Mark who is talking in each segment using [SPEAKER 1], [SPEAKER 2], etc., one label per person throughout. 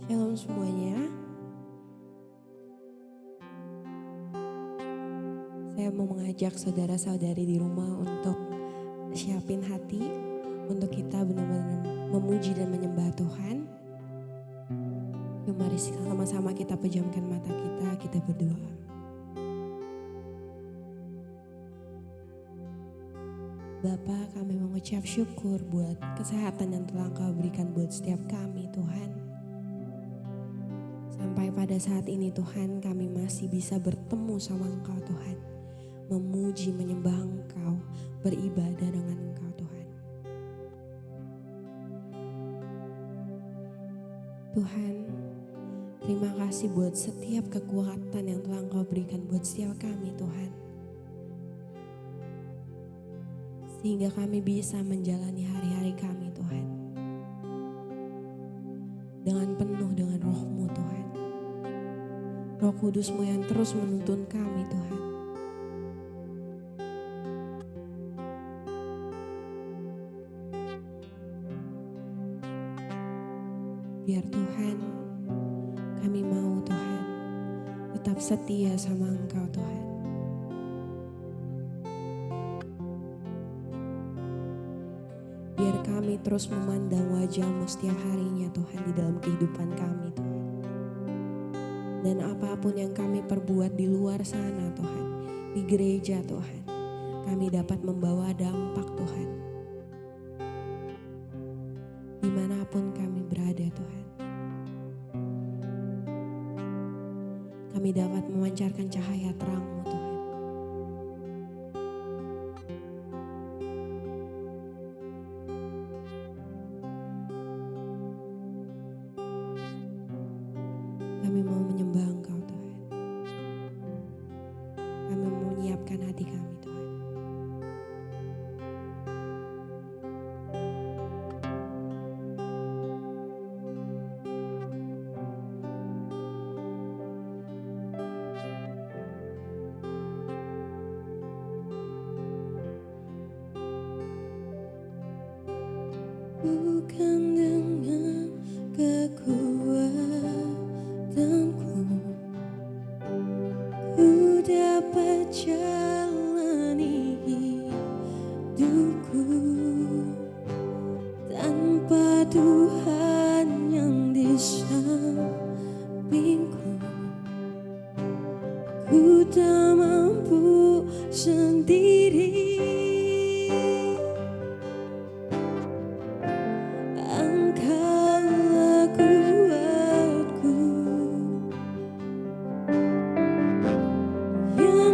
[SPEAKER 1] Shalom semuanya. Saya mau mengajak saudara-saudari di rumah untuk siapin hati untuk kita benar-benar memuji dan menyembah Tuhan. Yuk mari sama-sama kita pejamkan mata kita berdoa. Bapa, kami mengucap syukur buat kesehatan yang telah Engkau berikan buat setiap kami Tuhan. Sampai pada saat ini Tuhan, kami masih bisa bertemu sama Engkau Tuhan. Memuji, menyembah Engkau, beribadah dengan Engkau Tuhan. Tuhan, terima kasih buat setiap kekuatan yang telah Engkau berikan buat setiap kami Tuhan. Sehingga kami bisa menjalani hari-hari kami Tuhan. Dengan penuh dengan Roh-Mu Tuhan. Roh Kudus-Mu yang terus menuntun kami Tuhan. Biar Tuhan, kami mau Tuhan tetap setia sama Engkau Tuhan. Biar kami terus memandang wajah-Mu setiap harinya Tuhan di dalam kehidupan kami Tuhan. Dan apapun yang kami perbuat di luar sana Tuhan, di gereja Tuhan, kami dapat membawa dampak Tuhan. Dimanapun kami berada Tuhan. Kami dapat memancarkan cahaya terang-Mu Tuhan. Kami mau menyembah Engkau Tuhan. Kami mau menyiapkan hati kami Tuhan. Bukan dengan kekuatanku ku dapat jalani hidupku tanpa Tuhan yang di sampingku. Ku tak mampu sendiri. Engkaulah kuatku yang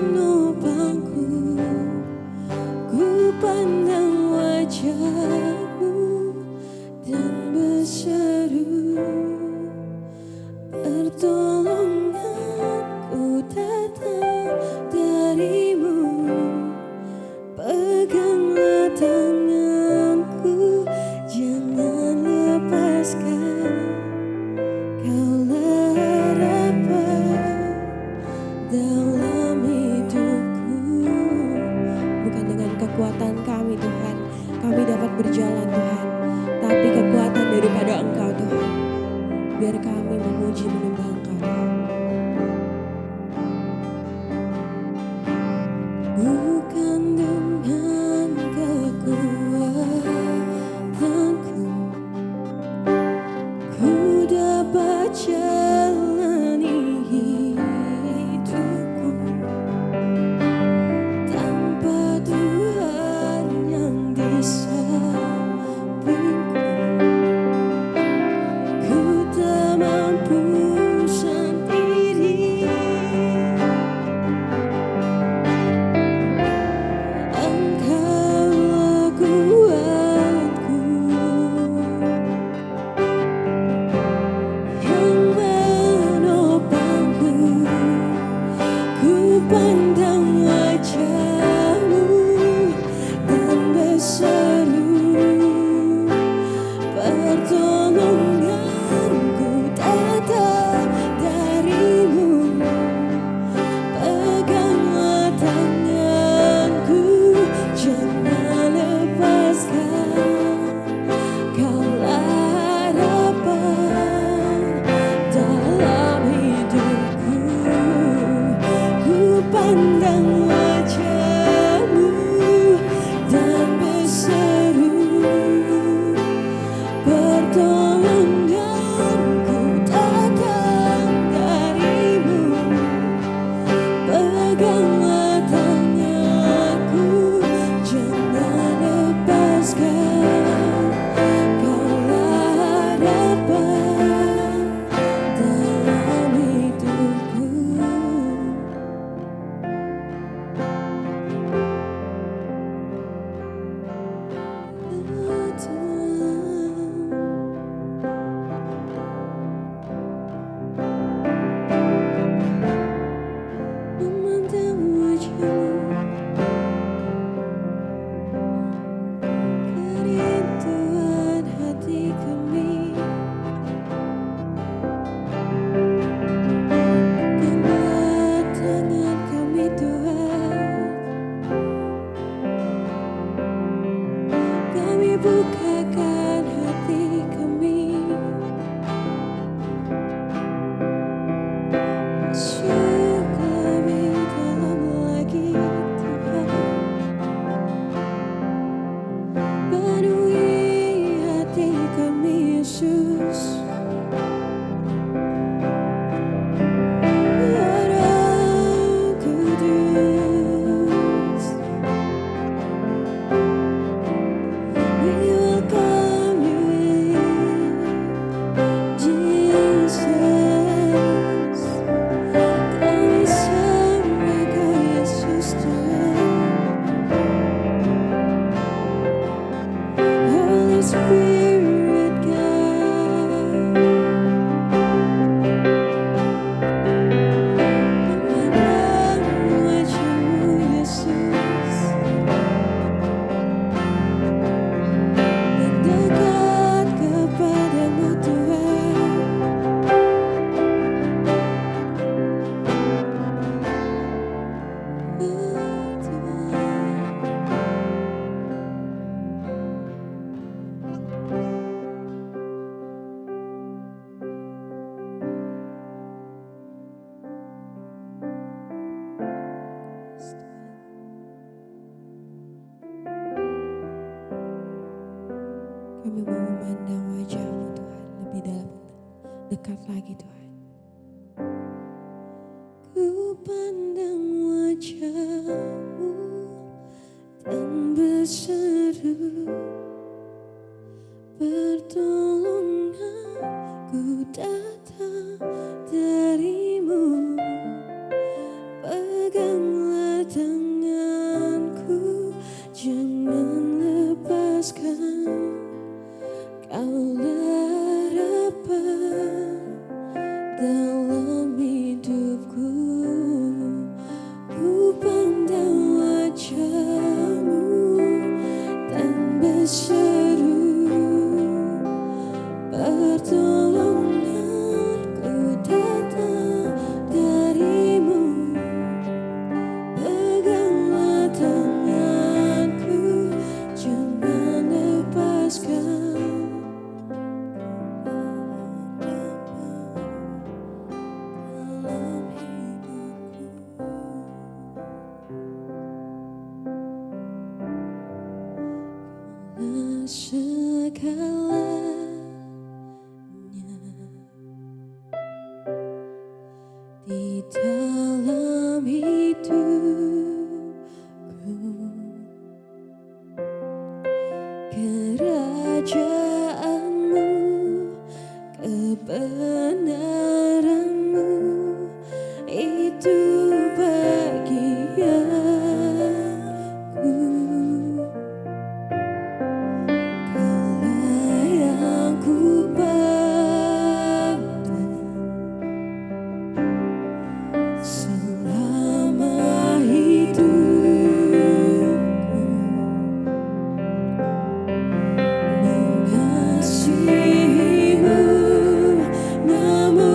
[SPEAKER 1] menopangku. Ku pandang wajah-Mu dan berseru, pertolonganku datang dari-Mu. Peganglah tanganku, jangan lepaskan. Kaulah harapan dalam hidupku. Bukan dengan kekuatan kami Tuhan, kami dapat berjalan Tuhan, tapi kekuatan daripada Engkau Tuhan. Biar kami memuji menyembah Engkau Tuhan. bukakan hati kami, masuk lebih dalam lagi Tuhan. Penuhi hati kami Yesus. Roh Kudus, we welcome you in, Jesus. Kami sembah Kau Yesus Tuhan. Holy Spirit God, memandang wajah-Mu Yesus, mendekat kepadamu Tuhan. Kami mau memandang wajah-Mu Tuhan lebih dalam, dekat lagi Tuhan. Ku pandang wajah-Mu dan berseru, pertolonganku datang dari-Mu. Peganglah tanganku, jangan lepaskan. Kaulah harapan dalam hidupku. Ku pandang wajah-Mu dan berseru, pertolonganku datang dari-Mu. Peganglah tanganku, jangan lepaskan. Dalam hidupku, Kaulah segalanya di dalam hidupku. Kerajaan-Mu, kebenaran-Mu, itu bagianku. Kaulah yang ku pandang selama hidupku. Mengasihi-Mu, namun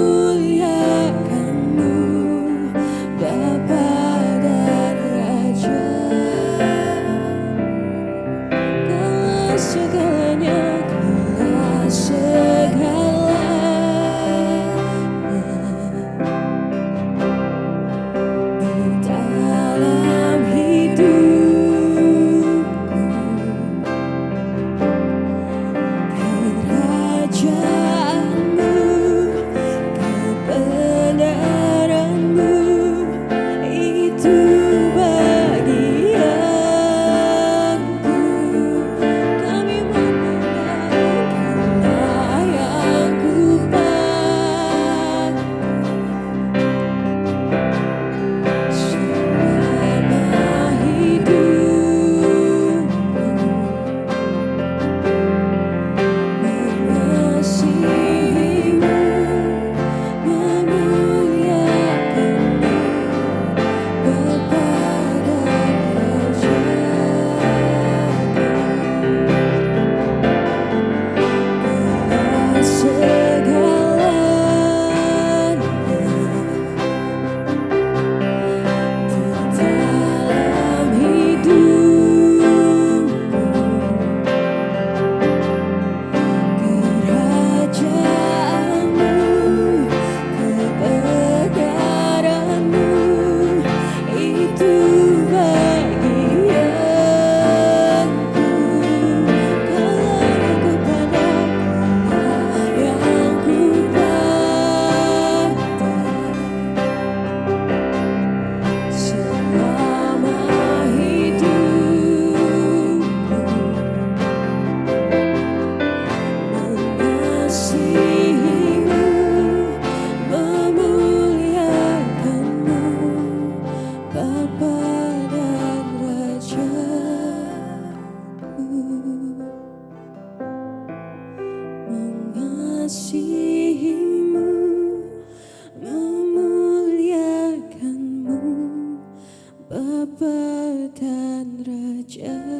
[SPEAKER 1] mengasihimu, memuliakanmu, Bapa dan Rajaku.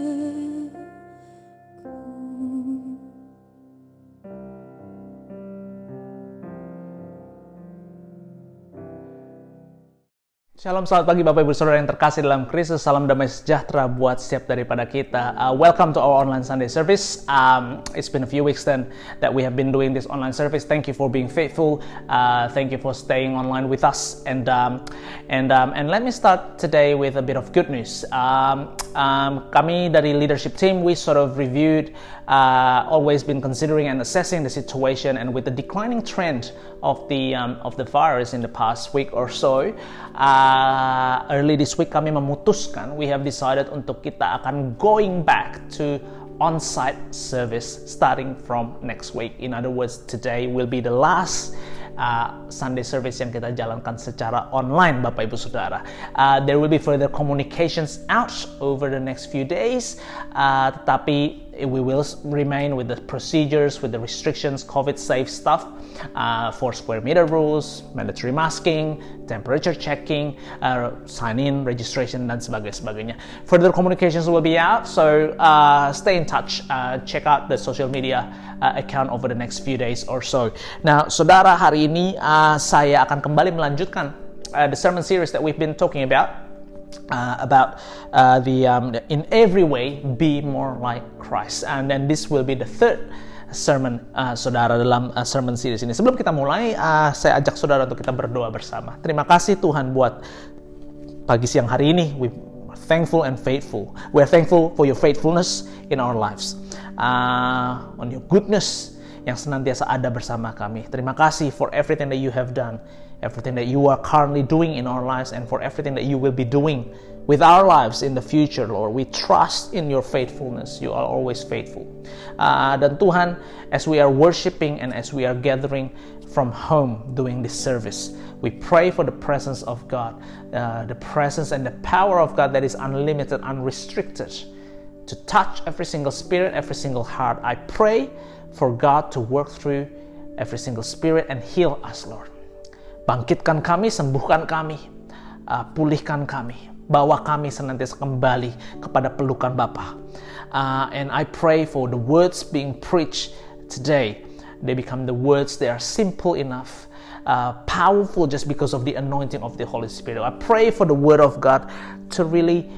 [SPEAKER 2] Shalom, selamat pagi Bapak Ibu Saudara yang terkasih dalam Kristus. Salam damai sejahtera buat setiap daripada kita. Welcome to our online Sunday service. It's been a few weeks then that we have been doing this online service. Thank you for being faithful. Thank you for staying online with us. And let me start today with a bit of good news. Kami dari leadership team, we sort of reviewed, always been considering and assessing the situation, and with the declining trend of the virus in the past week or so, early this week kami memutuskan, we have decided untuk kita akan going back to on-site service starting from next week. In other words, today will be the last Sunday service yang kita jalankan secara online, Bapak Ibu Saudara. There will be further communications out over the next few days, tetapi we will remain with the procedures, with the restrictions, COVID-safe stuff, 4 square meter rules, mandatory masking, temperature checking, sign-in, registration, dan sebagainya. Further communications will be out, so stay in touch. Check out the social media account over the next few days or so. Nah, Saudara, hari ini saya akan kembali melanjutkan the sermon series that we've been talking about in every way be more like Christ, and then this will be the third sermon saudara dalam sermon series ini. Sebelum kita mulai, saya ajak saudara untuk kita berdoa bersama. Terima kasih Tuhan buat pagi siang hari ini. We are thankful and faithful. We are thankful for your faithfulness in our lives, on your goodness yang senantiasa ada bersama kami. Terima kasih for everything that you have done, everything that you are currently doing in our lives, and for everything that you will be doing with our lives in the future, Lord. We trust in your faithfulness. You are always faithful. Dan Tuhan, as we are worshiping and as we are gathering from home doing this service, we pray for the presence of God, the presence and the power of God that is unlimited, unrestricted, to touch every single spirit, every single heart. I pray for God to work through every single spirit and heal us, Lord. Bangkitkan kami, sembuhkan kami, pulihkan kami, bawa kami senantiasa kembali kepada pelukan Bapa. And I pray for the words being preached today. They become the words that are simple enough, powerful just because of the anointing of the Holy Spirit. I pray for the Word of God to really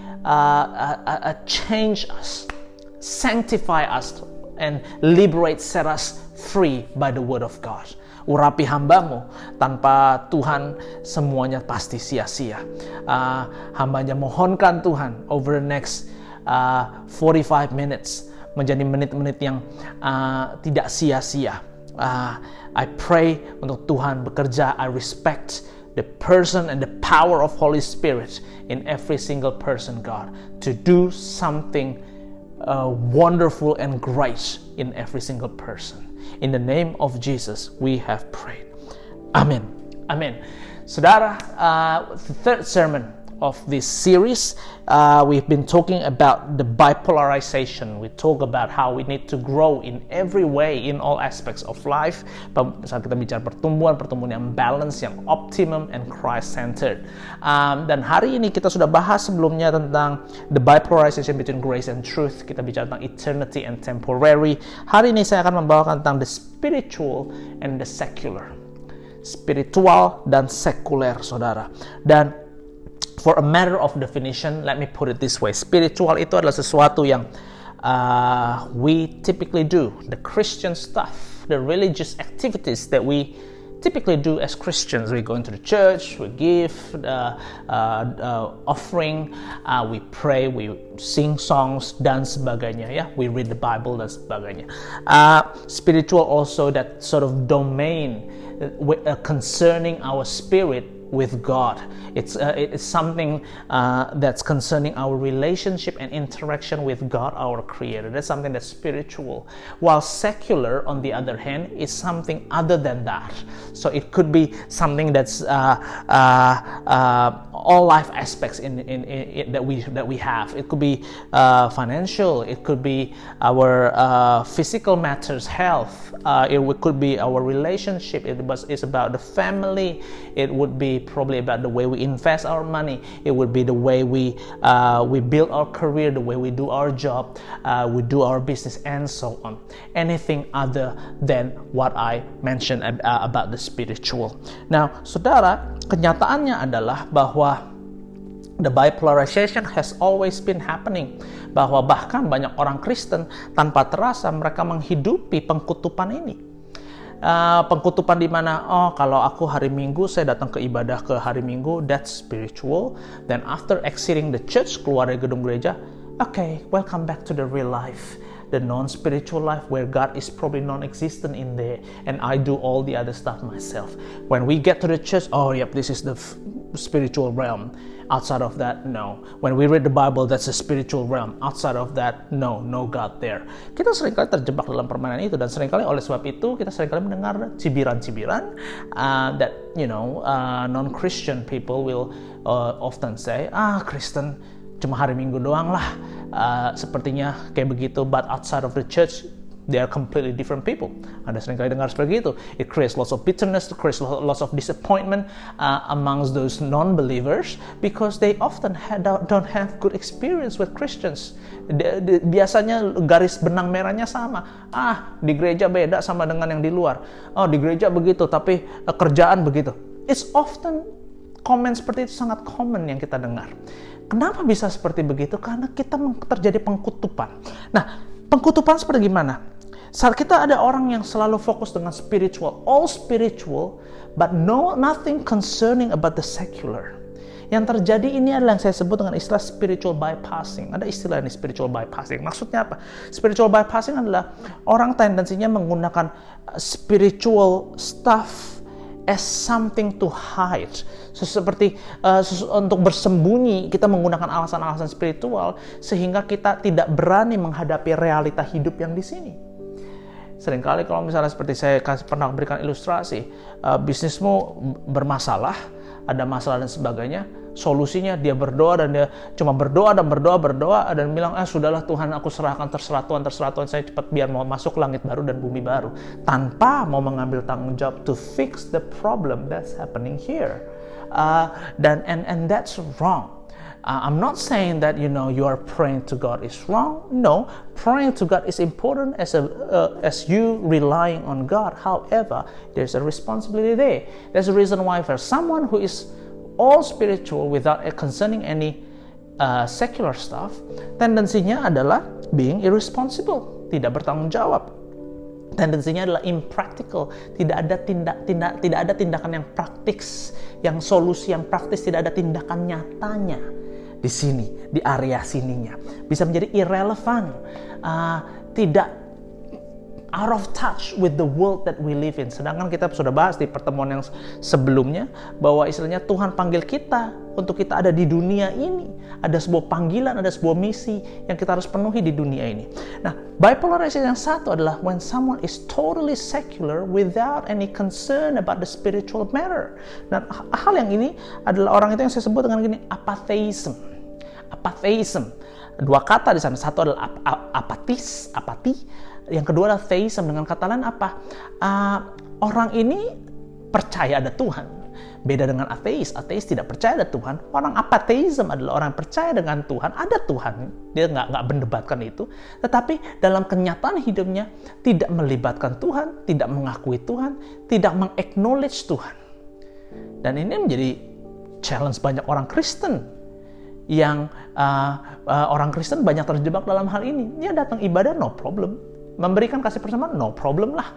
[SPEAKER 2] change us, sanctify us, and liberate, set us free by the Word of God. Urapi hamba-Mu, tanpa Tuhan semuanya pasti sia-sia. Hambanya mohonkan Tuhan over the next 45 minutes menjadi menit-menit yang tidak sia-sia. I pray untuk Tuhan bekerja. I respect the person and the power of Holy Spirit in every single person, God, to do something wonderful and great in every single person. In the name of Jesus, we have prayed. Amen. Amen. Saudara, the third sermon of this series, we've been talking about the bipolarization. We talk about how we need to grow in every way, in all aspects of life. Saat kita bicara pertumbuhan yang balance, yang optimum and Christ-centered. Dan hari ini kita sudah bahas sebelumnya tentang the bipolarization between grace and truth. Kita bicara tentang eternity and temporary. Hari ini saya akan membawakan tentang the spiritual and the secular. Spiritual dan sekuler, saudara. Dan for a matter of definition, let me put it this way. Spiritual itu adalah sesuatu yang we typically do. The Christian stuff, the religious activities that we typically do as Christians. We go into the church, we give offering, we pray, we sing songs, dan sebagainya. Ya, we read the Bible dan sebagainya. Spiritual also that sort of domain concerning our spirit with God. It's something that's concerning our relationship and interaction with God, our Creator. That's something that's spiritual. While secular, on the other hand, is something other than that. So it could be something that's all life aspects in that we have. It could be financial, it could be our physical matters, health, it could be our relationship, it's about the family, it would be probably about the way we invest our money, it would be the way we build our career, the way we do our job, we do our business, and so on. Anything other than what I mentioned about the spiritual. Now, saudara, kenyataannya adalah bahwa the bipolarization has always been happening, bahwa bahkan banyak orang Kristen tanpa terasa mereka menghidupi pengkutupan ini. Pengkutupan di mana, kalau aku hari Minggu saya datang ke ibadah ke hari Minggu, that's spiritual. Then after exiting the church, keluar dari gedung gereja, okay, welcome back to the real life, the non-spiritual life where God is probably non-existent in there, and I do all the other stuff myself. When we get to the church, yep, this is the spiritual realm. Outside of that, no. When we read the Bible, that's a spiritual realm. Outside of that, no God there. Kita seringkali terjebak dalam permainan itu, dan seringkali oleh sebab itu kita seringkali mendengar cibiran-cibiran that non-Christian people will often say, Kristen cuma hari Minggu doang lah, sepertinya kayak begitu, but outside of the church they are completely different people. Anda seringkali dengar seperti itu. It creates lots of bitterness, it creates lots of disappointment amongst those non-believers because they often don't have good experience with Christians. Biasanya garis benang merahnya sama. Di gereja beda sama dengan yang di luar. Di gereja begitu, tapi kerjaan begitu. It's often komen seperti itu sangat common yang kita dengar. Kenapa bisa seperti begitu? Karena kita terjadi pengkutupan. Nah, pengkutupan seperti gimana? Saat kita ada orang yang selalu fokus dengan spiritual, all spiritual, but nothing concerning about the secular. Yang terjadi ini adalah yang saya sebut dengan istilah spiritual bypassing. Ada istilah ini spiritual bypassing. Maksudnya apa? Spiritual bypassing adalah orang tendensinya menggunakan spiritual stuff as something to hide. Seperti untuk bersembunyi, kita menggunakan alasan-alasan spiritual sehingga kita tidak berani menghadapi realita hidup yang di sini. Seringkali kalau misalnya seperti saya pernah berikan ilustrasi, bisnismu bermasalah, ada masalah dan sebagainya, solusinya dia berdoa, dan dia cuma berdoa dan bilang, sudahlah Tuhan, aku serahkan, terserah Tuhan, saya cepat biar mau masuk langit baru dan bumi baru, tanpa mau mengambil tanggung jawab to fix the problem that's happening here. And that's wrong. I'm not saying that you are praying to God is wrong. No, praying to God is important as you relying on God. However, there's a responsibility there. There's a reason why for someone who is all spiritual without concerning any secular stuff, tendensinya adalah being irresponsible, tidak bertanggung jawab. Tendensinya adalah impractical, tidak ada tindakan yang praktis, yang solusi yang praktis, tidak ada tindakan nyatanya di sini, di area sininya. Bisa menjadi irrelevant, tidak out of touch with the world that we live in. Sedangkan kita sudah bahas di pertemuan yang sebelumnya bahwa istilahnya Tuhan panggil kita untuk kita ada di dunia ini. Ada sebuah panggilan, ada sebuah misi yang kita harus penuhi di dunia ini. Nah, bipolarization yang satu adalah when someone is totally secular without any concern about the spiritual matter. Dan hal yang ini adalah orang itu yang saya sebut dengan gini, apatheism. Apatheism. Dua kata di sana. Satu adalah apati. Yang kedua adalah theism. Dengan kata lain apa? Orang ini percaya ada Tuhan. Beda dengan ateis. Ateis tidak percaya ada Tuhan. Orang apatheism adalah orang yang percaya dengan Tuhan. Ada Tuhan. Dia nggak mendebatkan itu. Tetapi dalam kenyataan hidupnya tidak melibatkan Tuhan, tidak mengakui Tuhan, tidak meng-acknowledge Tuhan. Dan ini menjadi challenge banyak orang Kristen. Yang orang Kristen banyak terjebak dalam hal ini. Dia datang ibadah, no problem. Memberikan kasih persamaan, no problem lah.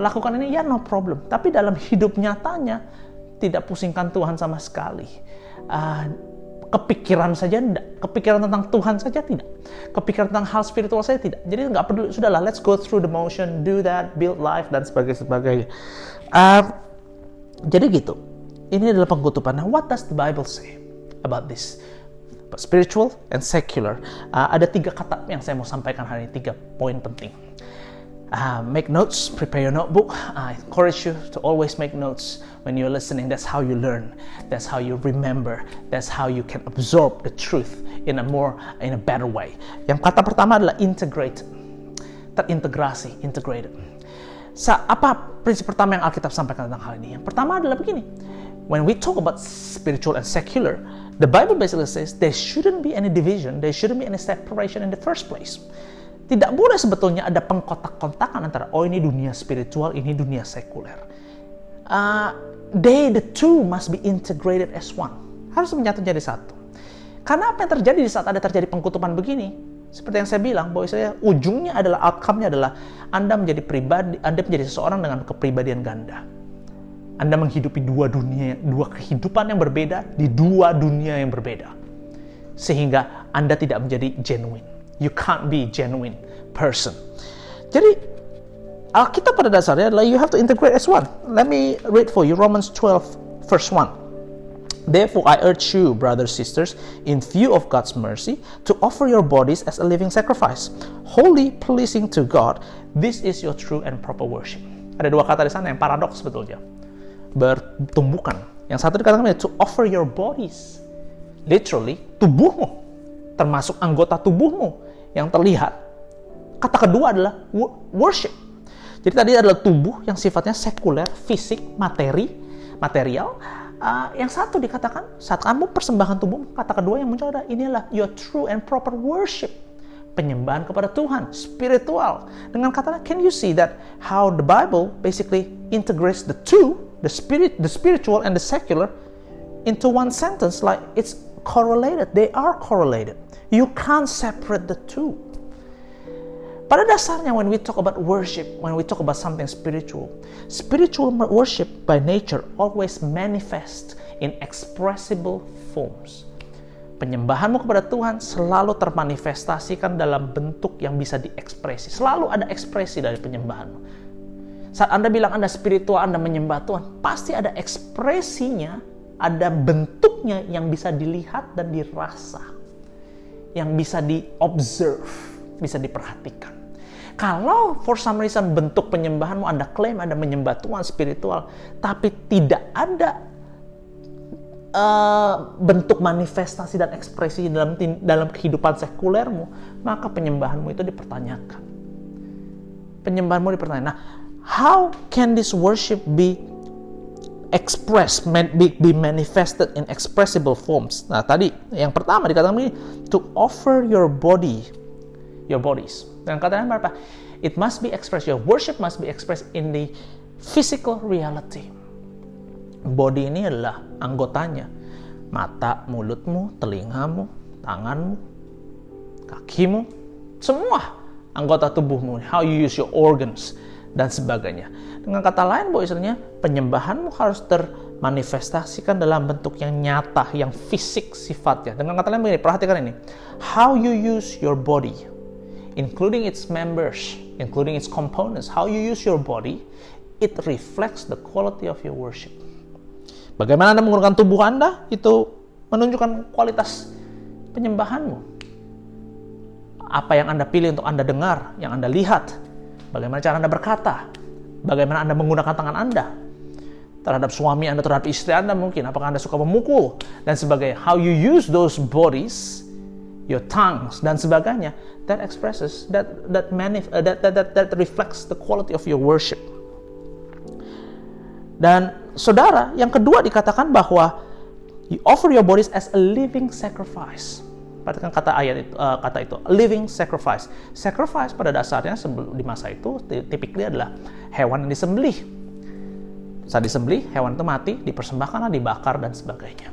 [SPEAKER 2] Lakukan ini, ya no problem. Tapi dalam hidup nyatanya, tidak pusingkan Tuhan sama sekali. Kepikiran saja tidak. Kepikiran tentang Tuhan saja tidak. Kepikiran tentang hal spiritual saja tidak. Jadi nggak peduli, sudahlah, let's go through the motion, do that, build life, dan sebagainya. Jadi gitu. Ini adalah pengkutupan. Now, what does the Bible say about this? Spiritual and secular. Ada 3 kata yang saya mau sampaikan hari ini, 3 poin penting. Make notes, prepare your notebook. I encourage you to always make notes when you're listening. That's how you learn. That's how you remember. That's how you can absorb the truth in a better way. Yang kata pertama adalah integrate. Terintegrasi, integrated. Apa prinsip pertama yang Alkitab sampaikan tentang hal ini? Yang pertama adalah begini. When we talk about spiritual and secular, the Bible basically says there shouldn't be any division, there shouldn't be any separation in the first place. Tidak boleh sebetulnya ada pengkotak-kontakan antara ini dunia spiritual, ini dunia sekuler. The two must be integrated as one. Harus menyatu jadi satu. Karena apa yang terjadi di saat ada terjadi pengkutupan begini? Seperti yang saya bilang, bahwa ujungnya adalah, outcome-nya adalah Anda menjadi pribadi, Anda menjadi seseorang dengan kepribadian ganda. Anda menghidupi dua kehidupan yang berbeda di dua dunia yang berbeda. Sehingga Anda tidak menjadi genuine. You can't be a genuine person. Jadi, Alkitab pada dasarnya adalah you have to integrate as one. Let me read for you Romans 12 verse 1. Therefore, I urge you, brothers and sisters, in view of God's mercy, to offer your bodies as a living sacrifice, wholly pleasing to God. This is your true and proper worship. Ada dua kata di sana yang paradoks sebetulnya. Bertumbukan. Yang satu dikatakan to offer your bodies. Literally, tubuhmu. Termasuk anggota tubuhmu yang terlihat. Kata kedua adalah worship. Jadi tadi adalah tubuh yang sifatnya sekuler, fisik, material. Yang satu dikatakan saat kamu persembahkan tubuh, kata kedua yang muncul adalah inilah your true and proper worship. Penyembahan kepada Tuhan, spiritual. Dengan kata, can you see that how the Bible basically integrates the two, the spiritual and the secular into one sentence, like it's correlated. They are correlated. You can't separate the two. Pada dasarnya, when we talk about worship, when we talk about something spiritual worship by nature always manifest in expressible forms. Penyembahanmu kepada Tuhan selalu termanifestasikan dalam bentuk yang bisa diekspresi. Selalu ada ekspresi dari penyembahanmu. Saat Anda bilang Anda spiritual, Anda menyembah Tuhan, pasti ada ekspresinya, ada bentuknya yang bisa dilihat dan dirasa, yang bisa di-observe, bisa diperhatikan. Kalau for some reason bentuk penyembahanmu Anda klaim Anda menyembah Tuhan spiritual, tapi tidak ada bentuk manifestasi dan ekspresi dalam kehidupan sekulermu, maka penyembahanmu itu dipertanyakan. Penyembahanmu dipertanyakan. Nah, how can this worship be expressed, be manifested in expressible forms? Nah, tadi yang pertama dikatakan begini, to offer your bodies. Dan katanya apa? It must be expressed. Your worship must be expressed in the physical reality. Body ini adalah anggotanya. Mata, mulutmu, telingamu, tanganmu, kakimu, semua anggota tubuhmu. How you use your organs dan sebagainya. Dengan kata lain, bahwasanya penyembahanmu harus termanifestasikan dalam bentuk yang nyata, yang fisik sifatnya. Dengan kata lain begini, perhatikan ini. How you use your body, including its members, including its components, how you use your body, it reflects the quality of your worship. Bagaimana Anda menggunakan tubuh Anda, itu menunjukkan kualitas penyembahanmu. Apa yang Anda pilih untuk Anda dengar, yang Anda lihat, bagaimana cara Anda berkata, bagaimana Anda menggunakan tangan Anda, terhadap suami Anda, terhadap istri Anda mungkin, apakah Anda suka memukul, dan sebagainya. How you use those bodies, your tongues, dan sebagainya, that expresses, that reflects the quality of your worship. Dan saudara, yang kedua dikatakan bahwa you offer your bodies as a living sacrifice. Perhatikan kata itu, a living sacrifice. Sacrifice pada dasarnya di masa itu typically adalah hewan yang disembelih. Saat disembelih, hewan itu mati, dipersembahkan, dibakar dan sebagainya.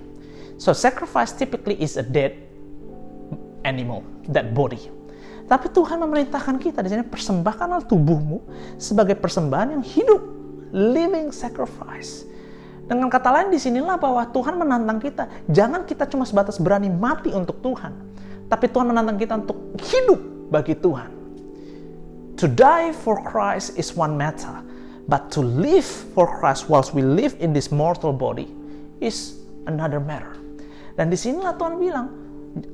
[SPEAKER 2] So sacrifice typically is a dead animal, dead body. Tapi Tuhan memerintahkan kita di sini, persembahkanlah tubuhmu sebagai persembahan yang hidup, living sacrifice. Dengan kata lain, disinilah bahwa Tuhan menantang kita. Jangan kita cuma sebatas berani mati untuk Tuhan, tapi Tuhan menantang kita untuk hidup bagi Tuhan. To die for Christ is one matter, but to live for Christ whilst we live in this mortal body is another matter. Dan disinilah Tuhan bilang,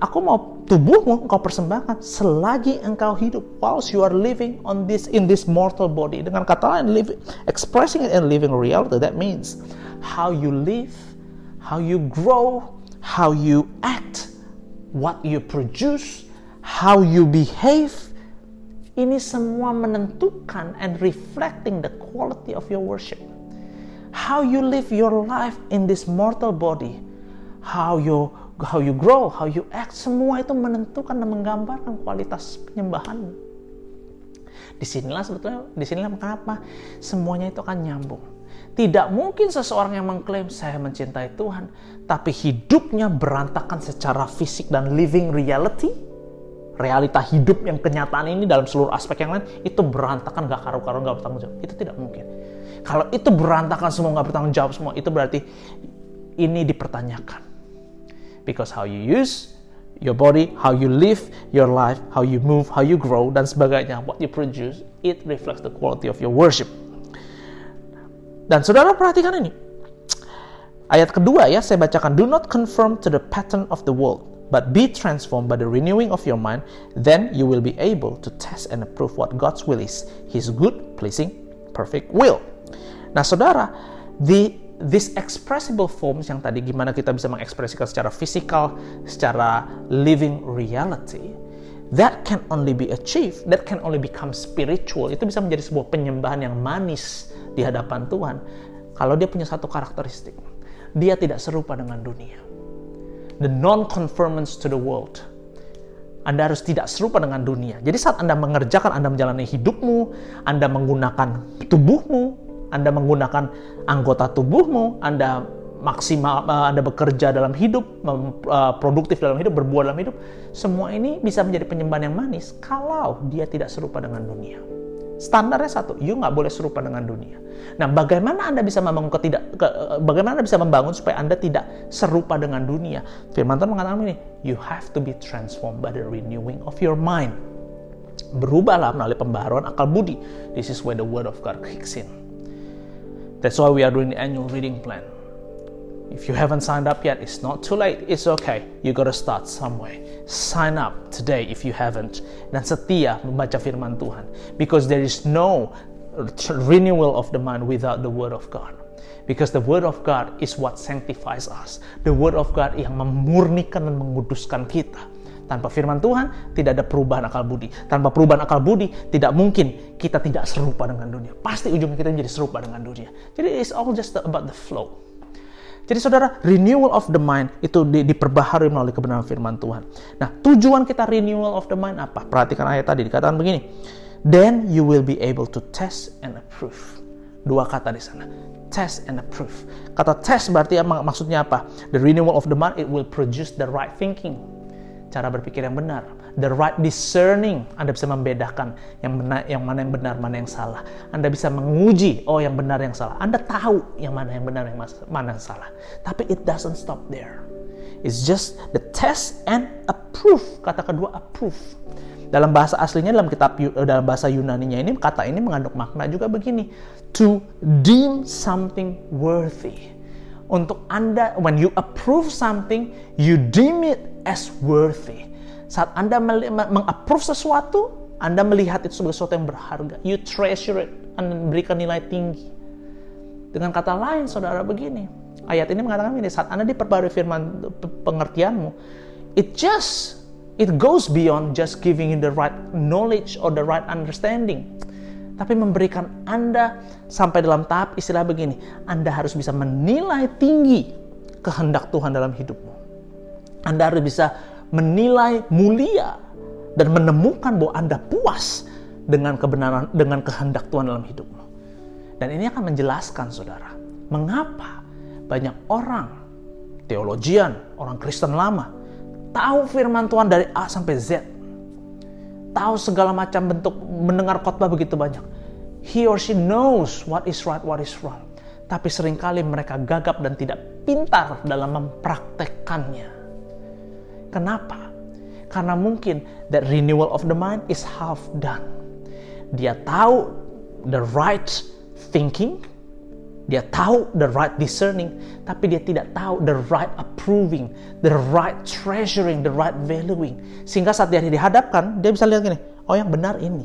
[SPEAKER 2] Aku mau tubuhmu engkau persembahkan selagi engkau hidup, whilst you are living in this mortal body. Dengan kata lain, expressing it and living reality, that means how you live, how you grow, how you act, what you produce, how you behave. Ini semua menentukan and reflecting the quality of your worship. How you live your life in this mortal body, how you grow, how you act, semua itu menentukan dan menggambarkan kualitas penyembahanmu. Disinilah kenapa semuanya itu akan nyambung. Tidak mungkin seseorang yang mengklaim saya mencintai Tuhan, tapi hidupnya berantakan secara fisik dan living reality, realita hidup yang kenyataan ini dalam seluruh aspek yang lain, itu berantakan, gak karu-karuan, gak bertanggung jawab. Itu tidak mungkin. Kalau itu berantakan semua, gak bertanggung jawab semua, itu berarti ini dipertanyakan. Because how you use your body, how you live your life, how you move, how you grow, dan sebagainya, what you produce, it reflects the quality of your worship. Dan saudara perhatikan ini. Ayat kedua ya, saya bacakan. Do not conform to the pattern of the world, but be transformed by the renewing of your mind. Then you will be able to test and approve what God's will is, His good, pleasing, perfect will. Nah saudara, this expressible forms yang tadi gimana kita bisa mengekspresikan secara fisikal, secara living reality, that can only be achieved, that can only become spiritual. Itu bisa menjadi sebuah penyembahan yang manis di hadapan Tuhan kalau dia punya satu karakteristik. Dia tidak serupa dengan dunia. The non-conformance to the world. Anda harus tidak serupa dengan dunia. Jadi saat Anda mengerjakan, Anda menjalani hidupmu, Anda menggunakan tubuhmu, Anda menggunakan anggota tubuhmu, Anda maksimal, Anda bekerja dalam hidup, produktif dalam hidup, berbuat dalam hidup, semua ini bisa menjadi penyembahan yang manis kalau dia tidak serupa dengan dunia. Standarnya satu, you nggak boleh serupa dengan dunia. Nah, bagaimana Anda bisa membangun supaya Anda tidak serupa dengan dunia? Firman Tuhan mengatakan ini, you have to be transformed by the renewing of your mind. Berubahlah melalui pembaharuan akal budi. This is where the word of God kicks in. That's why we are doing the annual reading plan. If you haven't signed up yet, it's not too late. It's okay. You gotta start somewhere. Sign up today if you haven't. Dan setia membaca firman Tuhan. Because there is no renewal of the mind without the word of God. Because the word of God is what sanctifies us. The word of God yang memurnikan dan menguduskan kita. Tanpa firman Tuhan, tidak ada perubahan akal budi. Tanpa perubahan akal budi, tidak mungkin kita tidak serupa dengan dunia. Pasti ujungnya kita menjadi serupa dengan dunia. Jadi it's all just about the flow. Jadi saudara, renewal of the mind itu diperbaharui melalui kebenaran firman Tuhan. Nah, tujuan kita renewal of the mind apa? Perhatikan ayat tadi, dikatakan begini. Then you will be able to test and approve. Dua kata di sana. Test and approve. Kata test berarti maksudnya apa? The renewal of the mind, it will produce the right thinking. Cara berpikir yang benar, the right discerning. Anda bisa membedakan yang mana yang benar, mana yang salah. Anda bisa menguji, oh yang benar, yang salah. Anda tahu yang benar, yang mana yang salah. Tapi it doesn't stop there. It's just the test and approve. Kata kedua, approve. Dalam bahasa aslinya, dalam bahasa Yunaninya ini, kata ini mengandung makna juga begini. To deem something worthy. Untuk Anda, when you approve something, you deem it as worthy. Saat Anda mengapprove sesuatu, Anda melihat itu sebagai sesuatu yang berharga. You treasure it, Anda berikan nilai tinggi. Dengan kata lain, saudara, begini. Ayat ini mengatakan ini, saat Anda diperbarui firman pengertianmu, it goes beyond just giving you the right knowledge or the right understanding. Tapi memberikan Anda sampai dalam tahap istilah begini, Anda harus bisa menilai tinggi kehendak Tuhan dalam hidupmu. Anda harus bisa menilai mulia dan menemukan bahwa Anda puas dengan kebenaran, dengan kehendak Tuhan dalam hidupmu. Dan ini akan menjelaskan, saudara, mengapa banyak orang teologian, orang Kristen lama, tahu firman Tuhan dari A sampai Z, tahu segala macam bentuk, mendengar khotbah begitu banyak. He or she knows what is right, what is wrong. Tapi seringkali mereka gagap dan tidak pintar dalam mempraktekkannya. Kenapa? Karena mungkin that renewal of the mind is half done. Dia tahu the right thinking, Dia tahu the right discerning, tapi dia tidak tahu the right approving, the right treasuring, the right valuing. Sehingga saat dia dihadapkan, dia bisa lihat gini, oh yang benar ini.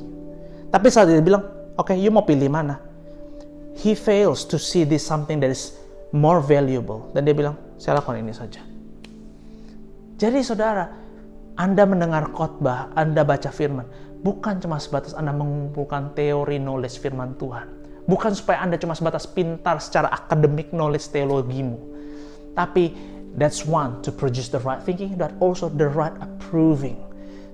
[SPEAKER 2] Tapi saat dia bilang, oke, you mau pilih mana? He fails to see this something that is more valuable. Dan dia bilang, saya lakukan ini saja. Jadi saudara, Anda mendengar khotbah, Anda baca firman, bukan cuma sebatas Anda mengumpulkan teori knowledge firman Tuhan. Bukan supaya Anda cuma sebatas pintar secara akademik knowledge teologimu. Tapi that's one, to produce the right thinking, but also the right approving.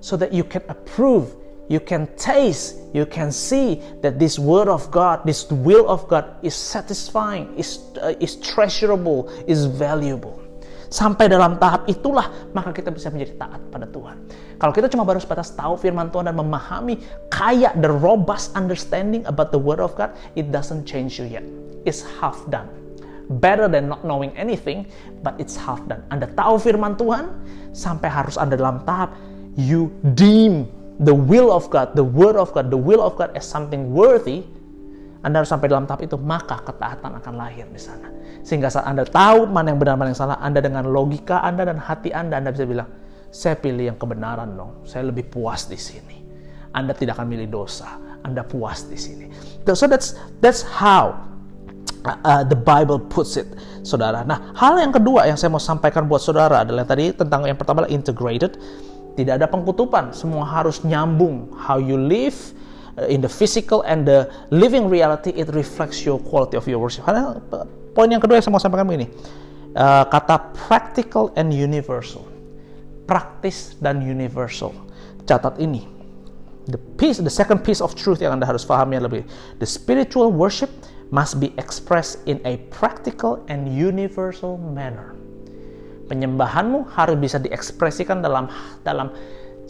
[SPEAKER 2] So that you can approve, you can taste, you can see that this word of God, this will of God is satisfying, is treasurable, is valuable. Sampai dalam tahap itulah maka kita bisa menjadi taat pada Tuhan. Kalau kita cuma baru sebatas tahu firman Tuhan dan memahami kaya the robust understanding about the word of God, it doesn't change you yet. It's half done. Better than not knowing anything, but it's half done. Anda tahu firman Tuhan sampai harus Anda dalam tahap you deem the will of God, the word of God, the will of God as something worthy. Anda harus sampai dalam tahap itu, maka ketaatan akan lahir di sana. Sehingga saat Anda tahu mana yang benar, mana yang salah, Anda dengan logika Anda dan hati Anda bisa bilang, saya pilih yang kebenaran dong. Saya lebih puas di sini. Anda tidak akan milih dosa. Anda puas di sini. So that's how the Bible puts it, saudara. Nah, hal yang kedua yang saya mau sampaikan buat saudara adalah tadi tentang yang pertama adalah integrated. Tidak ada pengkutupan. Semua harus nyambung. How you live in the physical and the living reality, it reflects your quality of your worship. Karena poin yang kedua yang saya mau sampaikan begini, kata practical and universal, praktis dan universal. Catat ini, the second piece of truth yang Anda harus pahami lebih, the spiritual worship must be expressed in a practical and universal manner. Penyembahanmu harus bisa diekspresikan dalam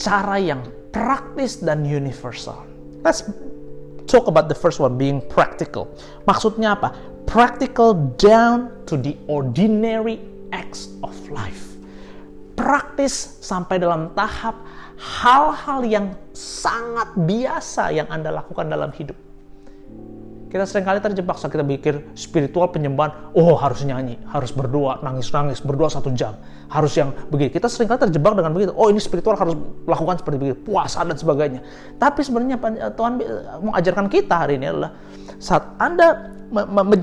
[SPEAKER 2] cara yang praktis dan universal. Let's talk about the first one, being practical. Maksudnya apa? Practical down to the ordinary acts of life. Praktis sampai dalam tahap hal-hal yang sangat biasa yang Anda lakukan dalam hidup. Kita seringkali terjebak saat kita pikir spiritual penyembahan, oh harus nyanyi, harus berdoa, nangis-nangis, berdoa 1 jam, harus yang begini. Kita seringkali terjebak dengan begitu, oh ini spiritual harus lakukan seperti begitu, puasa dan sebagainya. Tapi sebenarnya Tuhan mau ajarkan kita hari ini adalah saat Anda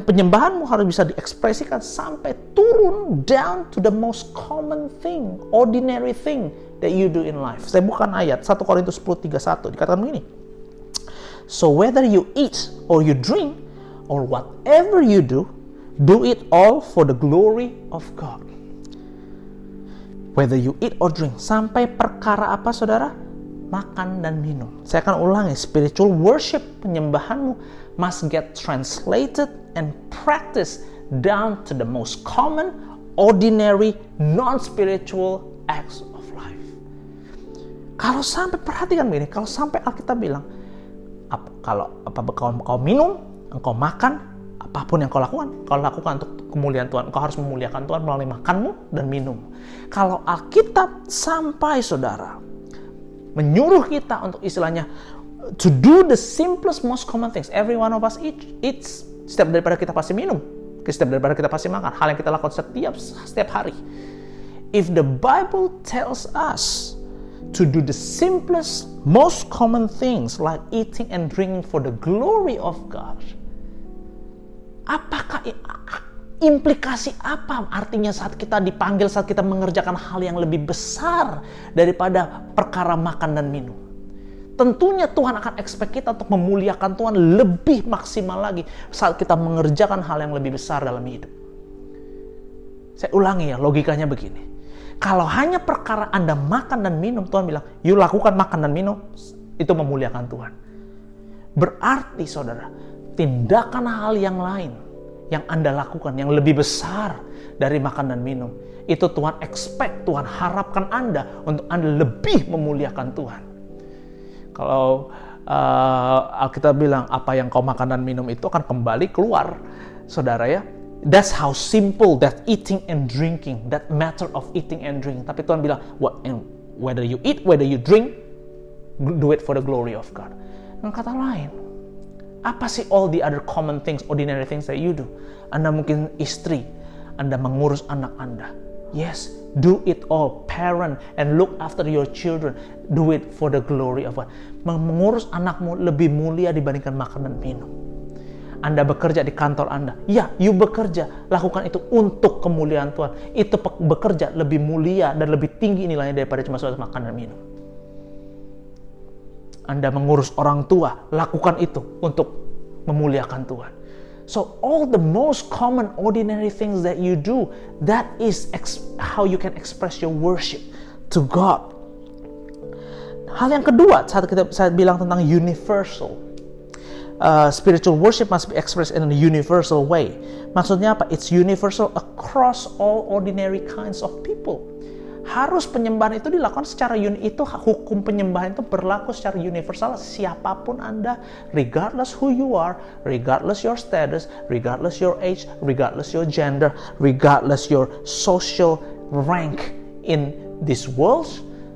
[SPEAKER 2] penyembahanmu harus bisa diekspresikan sampai turun down to the most common thing, ordinary thing that you do in life. Saya bukan ayat, 1 Korintus 10:31 dikatakan begini. So whether you eat or you drink or whatever you do it all for the glory of God. Whether you eat or drink, sampai perkara apa saudara? Makan dan minum. Saya akan ulangi, spiritual worship, penyembahanmu must get translated and practiced down to the most common, ordinary, non-spiritual acts of life. Kalau sampai, perhatikan begini, kalau sampai Alkitab bilang, kalau kau minum, engkau makan, apapun yang kau lakukan untuk kemuliaan Tuhan. Engkau harus memuliakan Tuhan melalui makanmu dan minum. Kalau Alkitab sampai saudara menyuruh kita untuk istilahnya to do the simplest, most common things. Every one of us eats. Setiap daripada kita pasti minum, setiap daripada kita pasti makan. Hal yang kita lakukan setiap hari. If the Bible tells us to do the simplest, most common things like eating and drinking for the glory of God, apakah implikasi apa artinya saat kita dipanggil, saat kita mengerjakan hal yang lebih besar daripada perkara makan dan minum? Tentunya Tuhan akan expect kita untuk memuliakan Tuhan lebih maksimal lagi saat kita mengerjakan hal yang lebih besar dalam hidup. Saya ulangi ya, logikanya begini. Kalau hanya perkara Anda makan dan minum, Tuhan bilang, you lakukan makan dan minum, itu memuliakan Tuhan. Berarti saudara, tindakan hal yang lain yang Anda lakukan, yang lebih besar dari makan dan minum, itu Tuhan expect, Tuhan harapkan Anda untuk Anda lebih memuliakan Tuhan. Kalau Alkitab bilang, apa yang kau makan dan minum itu akan kembali keluar, saudara ya. That's how simple that eating and drinking, that matter of eating and drinking. Tapi Tuhan bilang, whether you eat, whether you drink, do it for the glory of God. Dengan kata lain, Apa sih all the other common things, ordinary things that you do? Anda mungkin istri, Anda mengurus anak Anda. Yes, do it all. Parent and look after your children. Do it for the glory of God. Mengurus anakmu lebih mulia dibandingkan makan dan minum. Anda bekerja di kantor Anda. Ya, you bekerja. Lakukan itu untuk kemuliaan Tuhan. Itu bekerja lebih mulia dan lebih tinggi nilainya daripada cuma soal makan dan minum. Anda mengurus orang tua. Lakukan itu untuk memuliakan Tuhan. So all the most common ordinary things that you do, that is how you can express your worship to God. Hal yang kedua, saya bilang tentang universal. Spiritual worship must be expressed in a universal way. Maksudnya apa? It's universal across all ordinary kinds of people. Harus penyembahan itu dilakukan secara itu hukum penyembahan itu berlaku secara universal siapapun Anda, regardless who you are, regardless your status, regardless your age, regardless your gender, regardless your social rank in this world,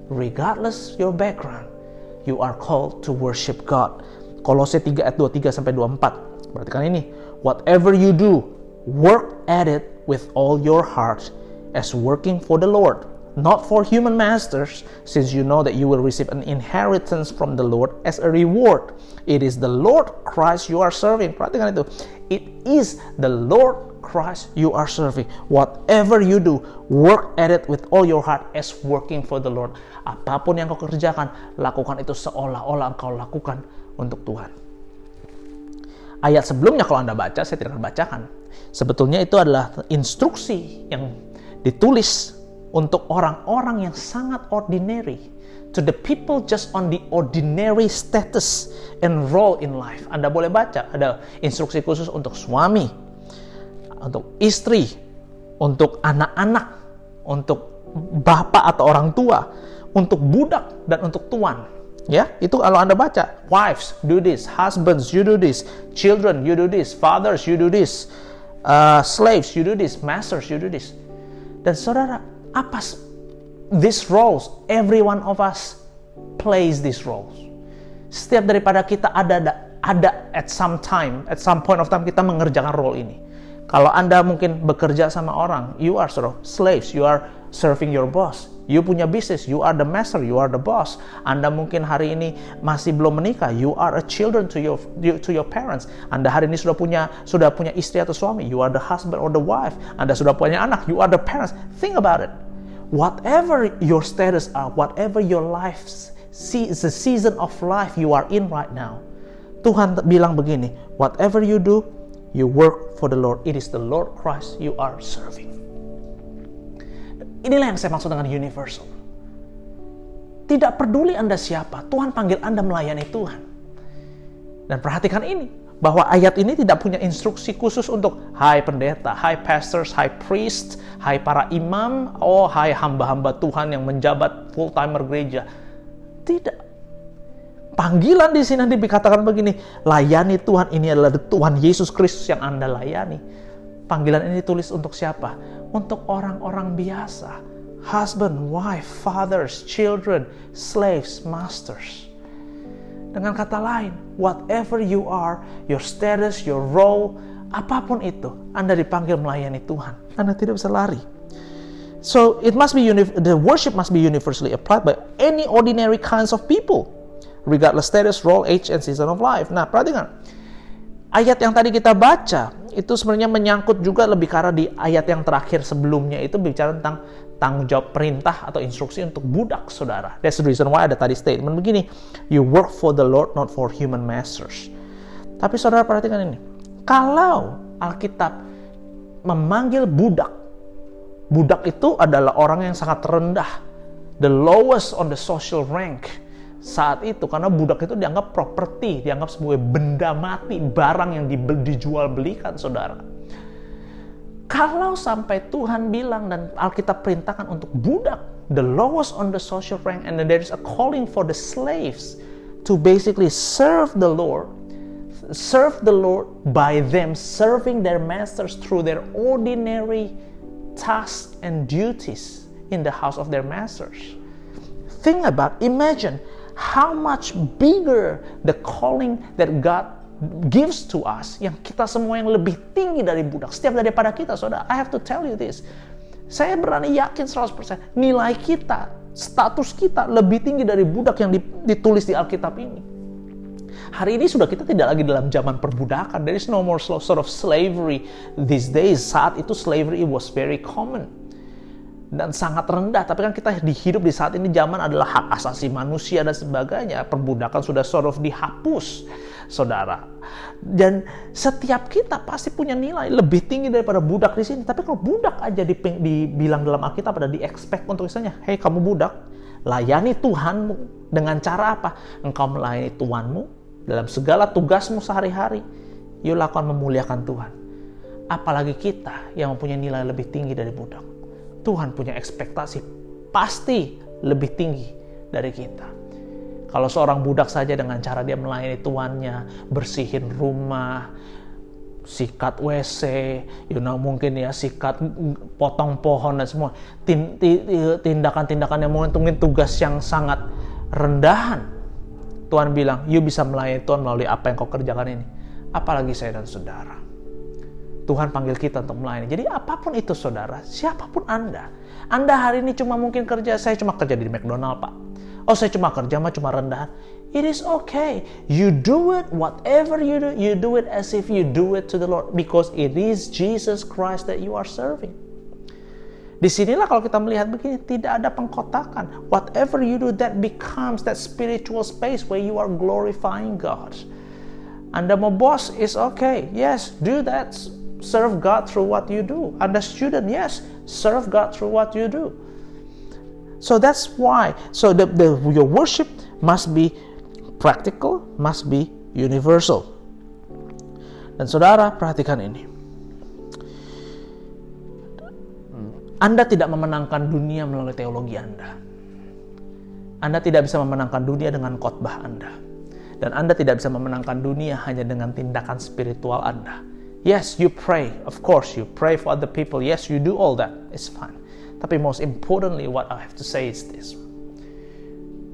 [SPEAKER 2] regardless your background, you are called to worship God. Kolose 3 ayat 23 sampai 24. Perhatikan ini. Whatever you do, work at it with all your heart as working for the Lord, not for human masters, since you know that you will receive an inheritance from the Lord as a reward. It is the Lord Christ you are serving. Perhatikan itu. It is the Lord Christ you are serving. Whatever you do, work at it with all your heart as working for the Lord. Apapun yang kau kerjakan, lakukan itu seolah-olah engkau lakukan untuk Tuhan. Ayat sebelumnya kalau Anda baca, saya tidak akan bacakan. Sebetulnya itu adalah instruksi yang ditulis untuk orang-orang yang sangat ordinary. To the people just on the ordinary status and role in life. Anda boleh baca, ada instruksi khusus untuk suami, untuk istri, untuk anak-anak, untuk bapak atau orang tua, untuk budak dan untuk tuan. Ya, itu kalau Anda baca, wives do this, husbands you do this, children you do this, fathers you do this, slaves you do this, masters you do this. Dan saudara, apa these roles? Every one of us plays these roles. Setiap daripada kita ada at some time, at some point of time kita mengerjakan role ini. Kalau Anda mungkin bekerja sama orang, you are sort of slaves, you are serving your boss. You punya bisnis, you are the master, you are the boss. Anda mungkin hari ini masih belum menikah, you are a children to your parents. Anda hari ini sudah punya istri atau suami, you are the husband or the wife. Anda sudah punya anak, you are the parents. Think about it. Whatever your status are, whatever your life, the season of life you are in right now, Tuhan bilang begini, whatever you do, you work for the Lord. It is the Lord Christ you are serving. Inilah yang saya maksud dengan universal. Tidak peduli Anda siapa, Tuhan panggil Anda melayani Tuhan. Dan perhatikan ini, bahwa ayat ini tidak punya instruksi khusus untuk hai pendeta, hai pastors, hai priest, hai para imam, hai hamba-hamba Tuhan yang menjabat full-timer gereja. Tidak. Panggilan di sini dikatakan begini, layani Tuhan, ini adalah Tuhan Yesus Kristus yang Anda layani. Panggilan ini ditulis untuk siapa? Untuk orang-orang biasa. Husband, wife, fathers, children, slaves, masters. Dengan kata lain, whatever you are, your status, your role, apapun itu, Anda dipanggil melayani Tuhan. Anda tidak bisa lari. So, it must be the worship must be universally applied by any ordinary kinds of people, regardless status, role, age, and season of life. Nah, perhatikan. Ayat yang tadi kita baca, itu sebenarnya menyangkut juga lebih karena di ayat yang terakhir sebelumnya itu bicara tentang tanggung jawab perintah atau instruksi untuk budak, saudara. That's the reason why ada tadi statement begini, you work for the Lord, not for human masters. Tapi saudara perhatikan ini, kalau Alkitab memanggil budak, budak itu adalah orang yang sangat rendah, the lowest on the social rank saat itu, karena budak itu dianggap properti, dianggap sebagai benda mati, barang yang dijual belikan, saudara. Kalau sampai Tuhan bilang dan Alkitab perintahkan untuk budak, the lowest on the social rank, and then there is a calling for the slaves to basically serve the Lord by them serving their masters through their ordinary tasks and duties in the house of their masters. Imagine how much bigger the calling that God gives to us, yang kita semua yang lebih tinggi dari budak, setiap daripada kita, saudara. I have to tell you this. Saya berani yakin 100%, nilai kita, status kita lebih tinggi dari budak yang ditulis di Alkitab ini. Hari ini sudah kita tidak lagi dalam zaman perbudakan. There is no more sort of slavery these days. Saat itu slavery was very common dan sangat rendah. Tapi kan kita hidup di saat ini, zaman adalah hak asasi manusia dan sebagainya. Perbudakan sudah sort of dihapus, saudara. Dan setiap kita pasti punya nilai lebih tinggi daripada budak di sini. Tapi kalau budak aja dibilang dalam Alkitab, ada di-expect untuk misalnya, hey kamu budak, layani Tuhanmu. Dengan cara apa? Engkau melayani Tuhanmu dalam segala tugasmu sehari-hari. Yuk lakukan memuliakan Tuhan. Apalagi kita yang mempunyai nilai lebih tinggi dari budak. Tuhan punya ekspektasi pasti lebih tinggi dari kita. Kalau seorang budak saja dengan cara dia melayani tuannya, bersihin rumah, sikat WC, mungkin ya sikat, potong pohon dan semua, tindakan-tindakan yang mungkin tugas yang sangat rendahan. Tuhan bilang, you bisa melayani Tuhan melalui apa yang kau kerjakan ini. Apalagi saya dan saudara. Tuhan panggil kita untuk melayani. Jadi apapun itu saudara, siapapun Anda hari ini cuma mungkin kerja, saya cuma kerja di McDonald Pak. Oh saya cuma kerja cuma rendahan. It is okay. You do it, whatever you do it as if you do it to the Lord. Because it is Jesus Christ that you are serving. Disinilah kalau kita melihat begini, tidak ada pengkotakan. Whatever you do, that becomes that spiritual space where you are glorifying God. Anda mau bos, is okay. Yes, do that. Serve God through what you do. Anda student, yes, serve God through what you do. So that's why. So your worship must be practical, must be universal. Dan saudara, perhatikan ini. Anda tidak memenangkan dunia melalui teologi Anda. Anda tidak bisa memenangkan dunia dengan khotbah Anda. Dan Anda tidak bisa memenangkan dunia hanya dengan tindakan spiritual Anda. Yes, you pray. Of course, you pray for other people. Yes, you do all that. It's fine. Tapi most importantly, what I have to say is this.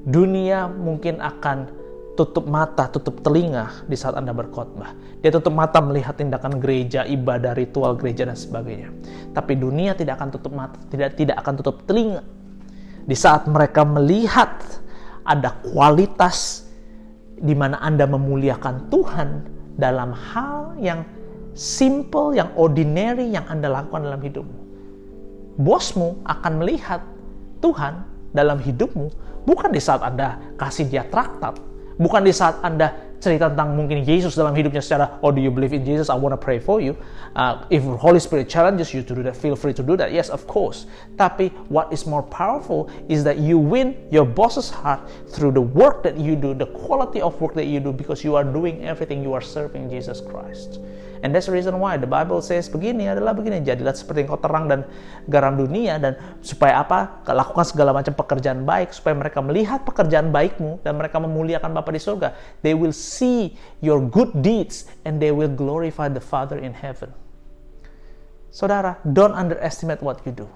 [SPEAKER 2] Dunia mungkin akan tutup mata, tutup telinga di saat Anda berkhotbah. Dia tutup mata melihat tindakan gereja, ibadah, ritual gereja dan sebagainya. Tapi dunia tidak akan tutup mata, tidak akan tutup telinga di saat mereka melihat ada kualitas di mana Anda memuliakan Tuhan dalam hal yang simple, yang ordinary yang Anda lakukan dalam hidupmu. Bosmu akan melihat Tuhan dalam hidupmu bukan di saat Anda kasih dia traktat, bukan di saat Anda cerita tentang mungkin Yesus dalam hidupnya secara, oh do you believe in Jesus? I want to pray for you. If Holy Spirit challenges you to do that, feel free to do that. Yes, of course. Tapi what is more powerful is that you win your boss's heart through the work that you do, the quality of work that you do, because you are doing everything, you are serving Jesus Christ. And that's the reason why the Bible says begini, jadilah seperti engkau terang dan garam dunia, dan supaya apa? Lakukan segala macam pekerjaan baik, supaya mereka melihat pekerjaan baikmu dan mereka memuliakan Bapa di surga. They will see your good deeds and they will glorify the Father in heaven. Saudara, don't underestimate what you do.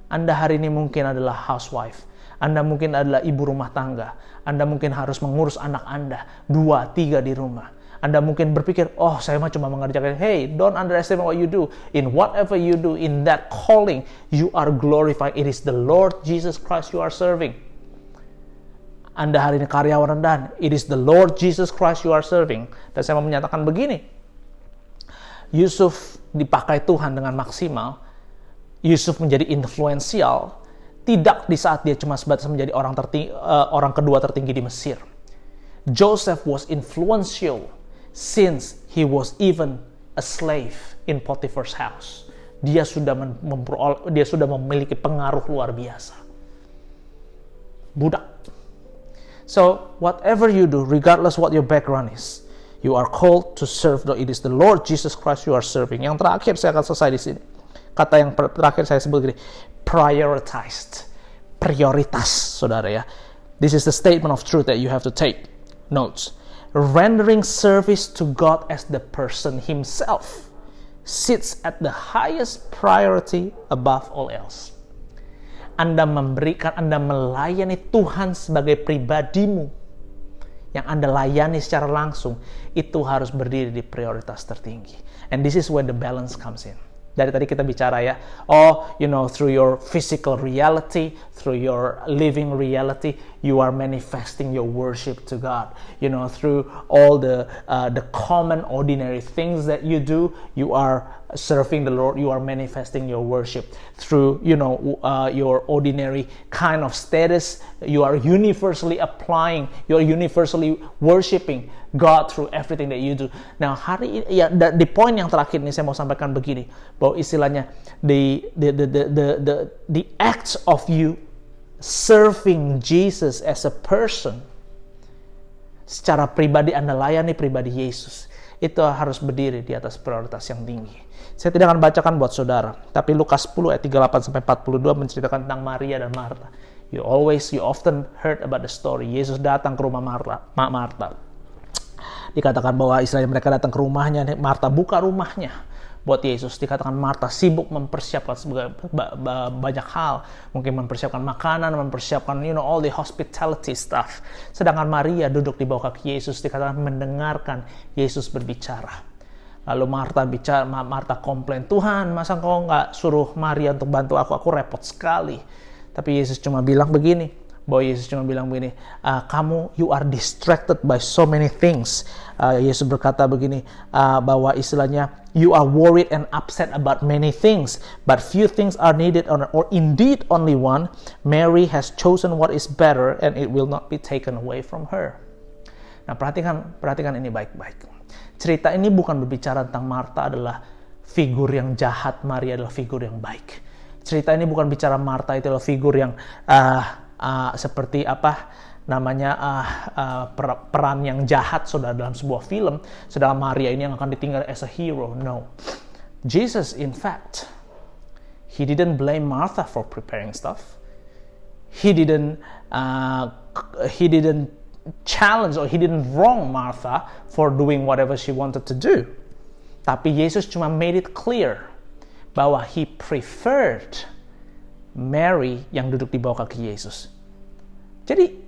[SPEAKER 2] Anda hari ini mungkin adalah housewife. Anda mungkin adalah ibu rumah tangga. Anda mungkin harus mengurus anak Anda 2, 3 di rumah. Anda mungkin berpikir, oh saya mah cuma mengerjakan. Hey, don't underestimate what you do. In whatever you do, in that calling, you are glorifying. It is the Lord Jesus Christ you are serving. Anda hari ini karyawan rendahan. It is the Lord Jesus Christ you are serving. Dan saya mau menyatakan begini. Yusuf dipakai Tuhan dengan maksimal. Yusuf menjadi influensial. Tidak di saat dia cuma sebatas menjadi orang kedua tertinggi di Mesir. Joseph was influential since he was even a slave in Potiphar's house. Dia sudah memiliki pengaruh luar biasa. Budak. So, whatever you do, regardless what your background is, you are called to serve. It is the Lord Jesus Christ you are serving. Yang terakhir, saya akan selesai di sini. Kata yang terakhir saya sebut gini, prioritized. Prioritas, saudara ya. This is the statement of truth that you have to take notes. Rendering service to God as the person himself sits at the highest priority above all else. Anda melayani Tuhan sebagai pribadimu yang Anda layani secara langsung, itu harus berdiri di prioritas tertinggi. And this is where the balance comes in. Dari tadi kita bicara ya, through your physical reality, through your living reality, you are manifesting your worship to God. Through all the common ordinary things that you do, you are serving the Lord, you are manifesting your worship. Through, your ordinary kind of status, you are universally worshiping God through everything that you do. Nah, hari ini ya di poin yang terakhir ini saya mau sampaikan begini, bahwa istilahnya the acts of you serving Jesus as a person, secara pribadi Anda layani pribadi Yesus, itu harus berdiri di atas prioritas yang tinggi. Saya tidak akan bacakan buat saudara, tapi Lukas 10 ayat 38 sampai 42 menceritakan tentang Maria dan Marta. You often heard about the story. Yesus datang ke rumah Marta. Dikatakan bahwa istilahnya mereka datang ke rumahnya, Marta buka rumahnya buat Yesus. Dikatakan Marta sibuk mempersiapkan banyak hal, mungkin mempersiapkan makanan, mempersiapkan all the hospitality stuff. Sedangkan Maria duduk di bawah kaki Yesus, dikatakan mendengarkan Yesus berbicara. Lalu Marta komplain, Tuhan, masa kau nggak suruh Maria untuk bantu aku repot sekali. Tapi Yesus cuma bilang begini, you are distracted by so many things. Yesus berkata begini, bahwa istilahnya, you are worried and upset about many things, but few things are needed, or indeed only one. Mary has chosen what is better, and it will not be taken away from her. Nah, perhatikan ini baik-baik. Cerita ini bukan berbicara tentang Marta adalah figur yang jahat, Maria adalah figur yang baik. Cerita ini bukan bicara Marta itu adalah figur yang seperti peran yang jahat saudara dalam sebuah film, sedangkan Maria ini yang akan ditinggal as a hero. No. Jesus, in fact, he didn't blame Martha for preparing stuff. He didn't challenge or he didn't wrong Martha for doing whatever she wanted to do. Tapi Yesus cuma made it clear bahwa he preferred Mary yang duduk di bawah kaki Yesus. Jadi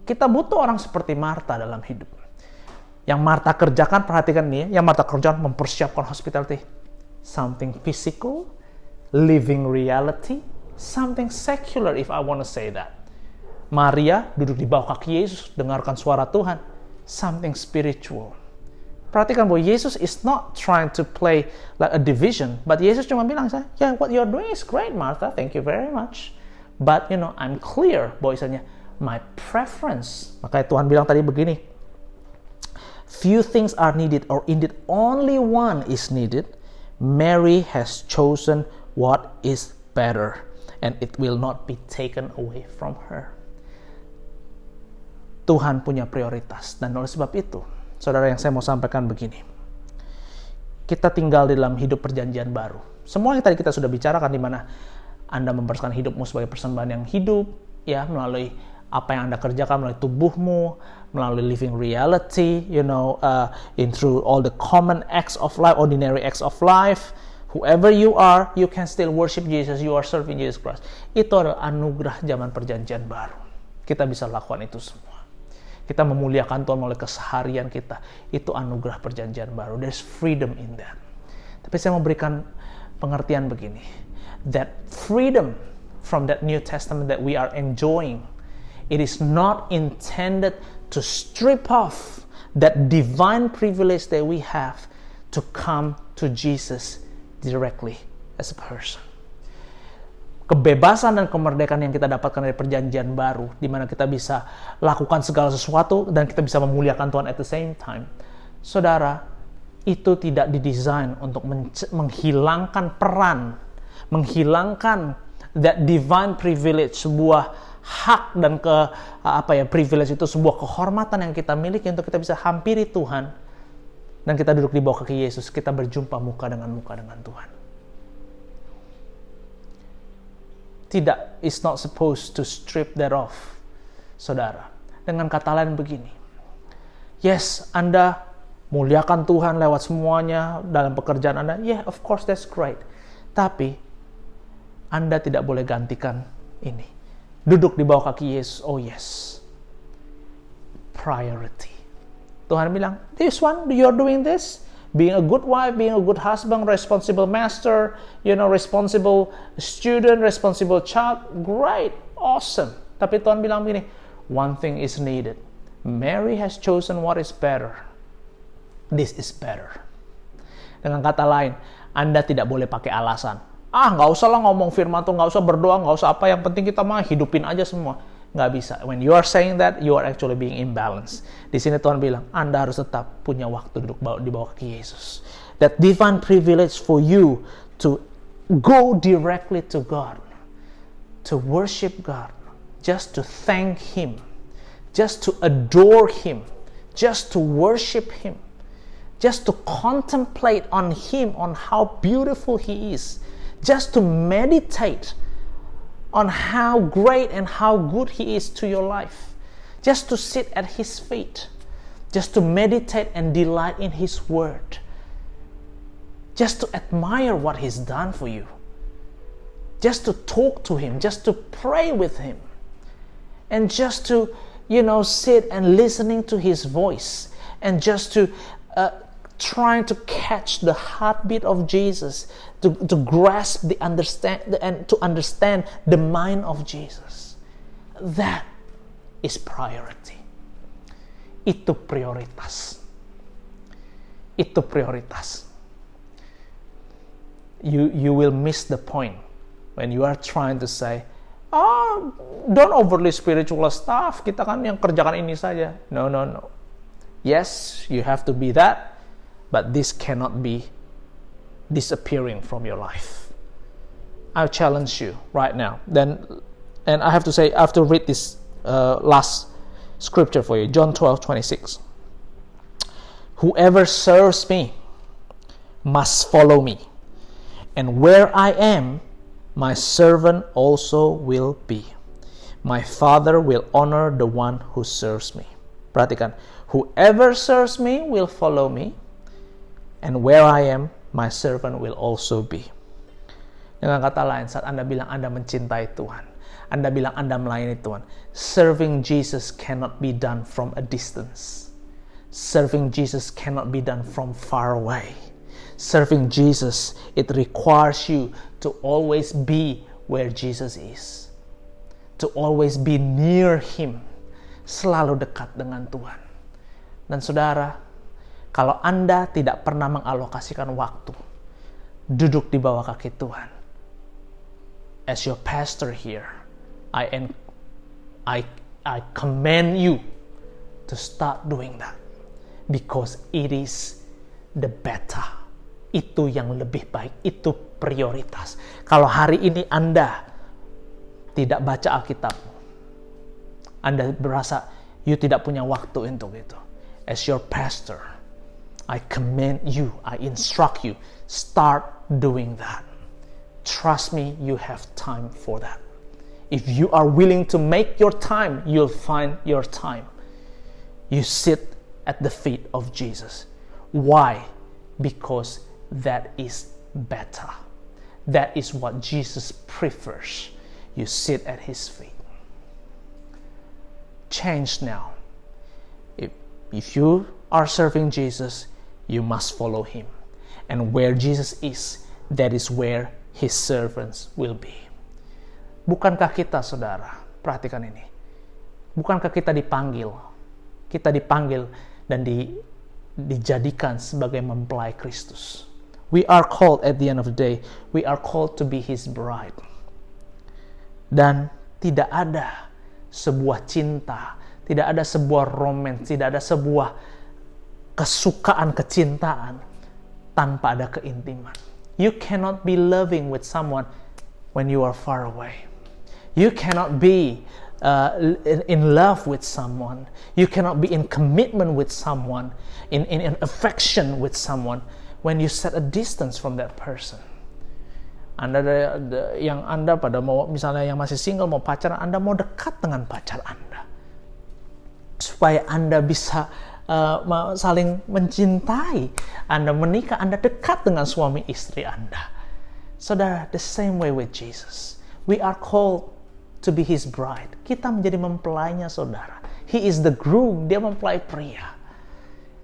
[SPEAKER 2] kita butuh orang seperti Marta dalam hidup. Yang Marta kerjakan, perhatikan nih, yang Marta kerjakan mempersiapkan hospitality. Something physical, living reality, something secular if I want to say that. Maria duduk di bawah kaki Yesus, dengarkan suara Tuhan, something spiritual. Perhatikan bahwa Yesus is not trying to play like a division, but Yesus cuma bilang, yeah, what you're doing is great, Martha, thank you very much. But I'm clear bahwa istilahnya my preference. Makanya Tuhan bilang tadi begini, few things are needed, or indeed only one is needed. Mary has chosen what is better, and it will not be taken away from her. Tuhan punya prioritas, dan oleh sebab itu, saudara, yang saya mau sampaikan begini. Kita tinggal di dalam hidup perjanjian baru. Semua yang tadi kita sudah bicarakan, di mana Anda mempersembahkan hidupmu sebagai persembahan yang hidup, ya, melalui apa yang Anda kerjakan, melalui tubuhmu, melalui living reality, through all the common acts of life, ordinary acts of life. Whoever you are, you can still worship Jesus, you are serving Jesus Christ. Itu adalah anugerah zaman perjanjian baru. Kita bisa lakukan itu semua. Kita memuliakan Tuhan melalui keseharian kita. Itu anugerah perjanjian baru. There's freedom in that. Tapi saya mau berikan pengertian begini. That freedom from that New Testament that we are enjoying, it is not intended to strip off that divine privilege that we have to come to Jesus directly as a person. Kebebasan dan kemerdekaan yang kita dapatkan dari perjanjian baru, di mana kita bisa lakukan segala sesuatu dan kita bisa memuliakan Tuhan at the same time. Saudara, itu tidak didesain untuk menghilangkan peran, menghilangkan that divine privilege, sebuah hak dan privilege itu, sebuah kehormatan yang kita miliki untuk kita bisa hampiri Tuhan dan kita duduk di bawah kaki Yesus, kita berjumpa muka dengan Tuhan. Tidak, it's not supposed to strip that off, saudara. Dengan kata lain begini, yes, Anda muliakan Tuhan lewat semuanya dalam pekerjaan Anda, yeah, of course, that's great. Tapi, Anda tidak boleh gantikan ini. Duduk di bawah kaki Yesus, oh yes. priority. Tuhan bilang, this one, you're doing this, being a good wife, being a good husband, responsible master, responsible student, responsible child, great, awesome. Tapi Tuhan bilang begini, one thing is needed. Mary has chosen what is better. This is better. Dengan kata lain, Anda tidak boleh pakai alasan. Nggak usah lah ngomong firman tuh, nggak usah berdoa, nggak usah apa, yang penting kita mah hidupin aja semua. Nggak bisa. When you are saying that, you are actually being imbalanced. Di sini Tuhan bilang, Anda harus tetap punya waktu duduk di bawah kaki Yesus. That divine privilege for you to go directly to God, to worship God, just to thank Him, just to adore Him, just to worship Him, just to contemplate on Him, on how beautiful He is, just to meditate on how great and how good He is to your life, just to sit at His feet, just to meditate and delight in His word, just to admire what He's done for you, just to talk to Him, just to pray with Him, and just to sit and listening to His voice, and just to trying to catch the heartbeat of Jesus, to grasp the and to understand the mind of Jesus. That is priority. Itu prioritas. Itu prioritas. You will miss the point when you are trying to say, don't overly spiritual stuff. Kita kan yang kerjakan ini saja. No. Yes, you have to be that, but this cannot be disappearing from your life. I challenge you right now. And I have to say, I have to read this last scripture for you. John 12:26. Whoever serves me must follow me, and where I am, my servant also will be. My Father will honor the one who serves me. Perhatikan, whoever serves me will follow me, and where I am, my servant will also be. Dengan kata lain, saat Anda bilang Anda mencintai Tuhan, Anda bilang Anda melayani Tuhan, serving Jesus cannot be done from a distance. Serving Jesus cannot be done from far away. Serving Jesus, it requires you to always be where Jesus is. To always be near Him. Selalu dekat dengan Tuhan. Dan saudara, kalau Anda tidak pernah mengalokasikan waktu duduk di bawah kaki Tuhan, as your pastor here, I commend you to start doing that, because it is the better. Itu yang lebih baik, itu prioritas. Kalau hari ini Anda tidak baca Alkitab, Anda berasa you tidak punya waktu untuk itu. As your pastor, I commend you, I instruct you, start doing that. Trust me, you have time for that. If you are willing to make your time, you'll find your time. You sit at the feet of Jesus. Why? Because that is better. That is what Jesus prefers. You sit at His feet. Change now. If you are serving Jesus, you must follow Him. And where Jesus is, that is where His servants will be. Bukankah kita, saudara, perhatikan ini, bukankah kita dipanggil dan dijadikan sebagai mempelai Kristus. We are called at the end of the day, we are called to be His bride. Dan tidak ada sebuah cinta, tidak ada sebuah romance, tidak ada sebuah kesukaan, kecintaan tanpa ada keintiman. You cannot be loving with someone when you are far away. You cannot be in love with someone. You cannot be in commitment with someone, in affection with someone when you set a distance from that person. Anda pada mau, misalnya yang masih single mau pacaran, Anda mau dekat dengan pacar Anda supaya Anda bisa saling mencintai. Anda menikah, Anda dekat dengan suami istri Anda. Saudara, the same way with Jesus. We are called to be His bride. Kita menjadi mempelainya, saudara. He is the groom, dia mempelai pria.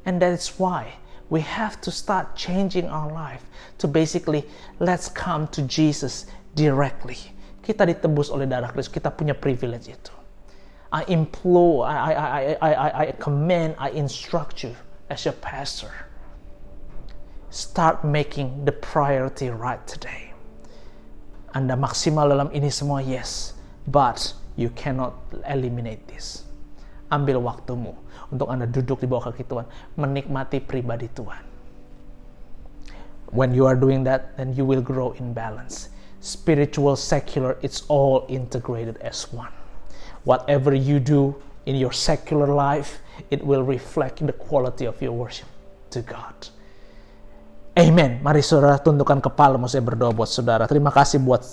[SPEAKER 2] And that's why we have to start changing our life to basically let's come to Jesus directly. Kita ditebus oleh darah Kristus, kita punya privilege itu. I implore, I command, I instruct you as your pastor. Start making the priority right today. Anda maksimal dalam ini semua, yes, but you cannot eliminate this. Ambil waktumu untuk Anda duduk di bawah kaki Tuhan, menikmati pribadi Tuhan. When you are doing that, then you will grow in balance. Spiritual, secular, it's all integrated as one. Whatever you do in your secular life, it will reflect the quality of your worship to God. Amen. Mari saudara tundukkan kepalamu, saya berdoa buat saudara. Terima kasih buat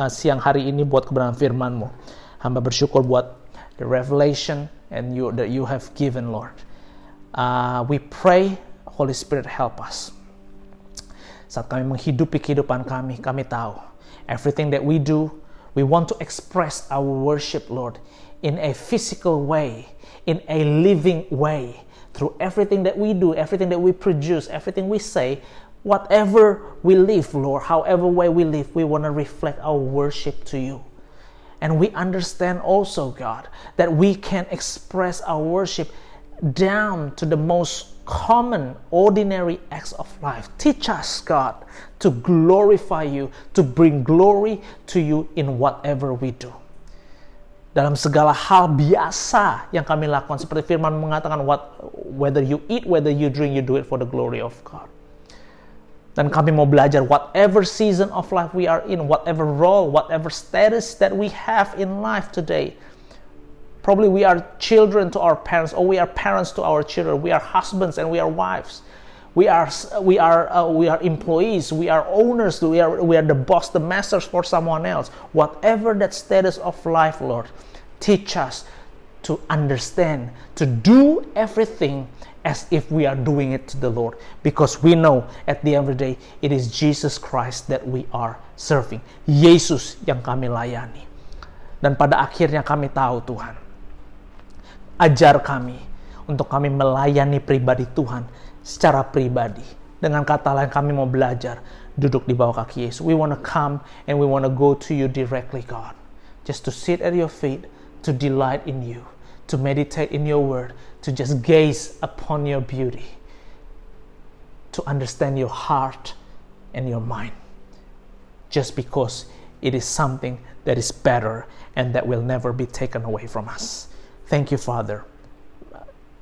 [SPEAKER 2] siang hari ini, buat kebenaran firman-Mu. Hamba bersyukur buat the revelation and that you have given, Lord. We pray, Holy Spirit, help us. Saat kami menghidupi kehidupan kami tahu everything that we do, we want to express our worship, Lord, in a physical way, in a living way, through everything that we do, everything that we produce, everything we say, whatever we live, Lord, however way we live, we want to reflect our worship to you. And we understand also, God, that we can express our worship down to the most common, ordinary acts of life. Teach us, God, to glorify you, to bring glory to you in whatever we do. Dalam segala hal biasa yang kami lakukan, seperti firman mengatakan, whether you eat, whether you drink, you do it for the glory of God. Dan kami mau belajar whatever season of life we are in, whatever role, whatever status that we have in life today. Probably we are children to our parents, or we are parents to our children. We are husbands and we are wives. We are employees. We are owners. We are the boss, the masters for someone else. Whatever that status of life, Lord, teach us to understand, to do everything as if we are doing it to the Lord, because we know at the end of the day it is Jesus Christ that we are serving. Yesus yang kami layani. Dan pada akhirnya kami tahu, Tuhan, ajar kami untuk kami melayani pribadi Tuhan secara pribadi. Dengan kata lain, kami mau belajar duduk di bawah kaki Yesus. We want to come and we want to go to you directly, God. Just to sit at your feet, to delight in you, to meditate in your word, to just gaze upon your beauty, to understand your heart and your mind, just because it is something that is better and that will never be taken away from us. Thank you, Father.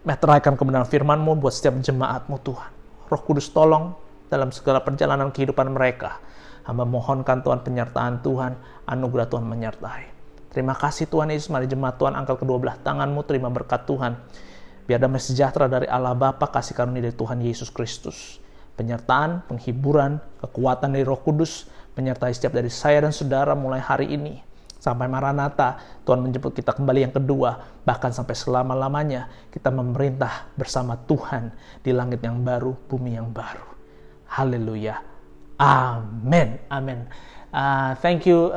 [SPEAKER 2] Meteraikan kebenaran firman-Mu buat setiap jemaat-Mu, Tuhan. Roh Kudus tolong dalam segala perjalanan kehidupan mereka. Hamba mohonkan Tuhan penyertaan Tuhan, anugerah Tuhan menyertai. Terima kasih Tuhan Yesus. Mari jemaat Tuhan angkat kedua belah tangan-Mu, terima berkat Tuhan. Biar damai sejahtera dari Allah Bapa, kasih karunia dari Tuhan Yesus Kristus, penyertaan, penghiburan, kekuatan dari Roh Kudus menyertai setiap dari saya dan saudara mulai hari ini sampai Maranatha, Tuhan menjemput kita kembali yang kedua, bahkan sampai selama-lamanya kita memerintah bersama Tuhan di langit yang baru, bumi yang baru. Haleluya. Amin. Amin. Thank you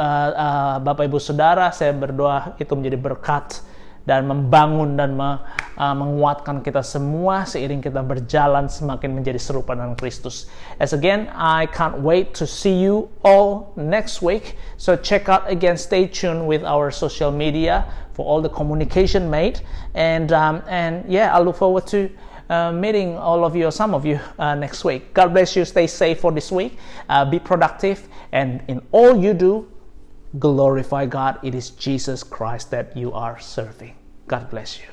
[SPEAKER 2] Bapak Ibu Saudara, saya berdoa itu menjadi berkat dan membangun dan menguatkan kita semua seiring kita berjalan semakin menjadi serupa dengan Kristus. As again, I can't wait to see you all next week. So check out again, stay tuned with our social media for all the communication made. And yeah, I look forward to meeting all of you, or some of you, next week. God bless you. Stay safe for this week. Be productive. And in all you do, glorify God. It is Jesus Christ that you are serving. God bless you.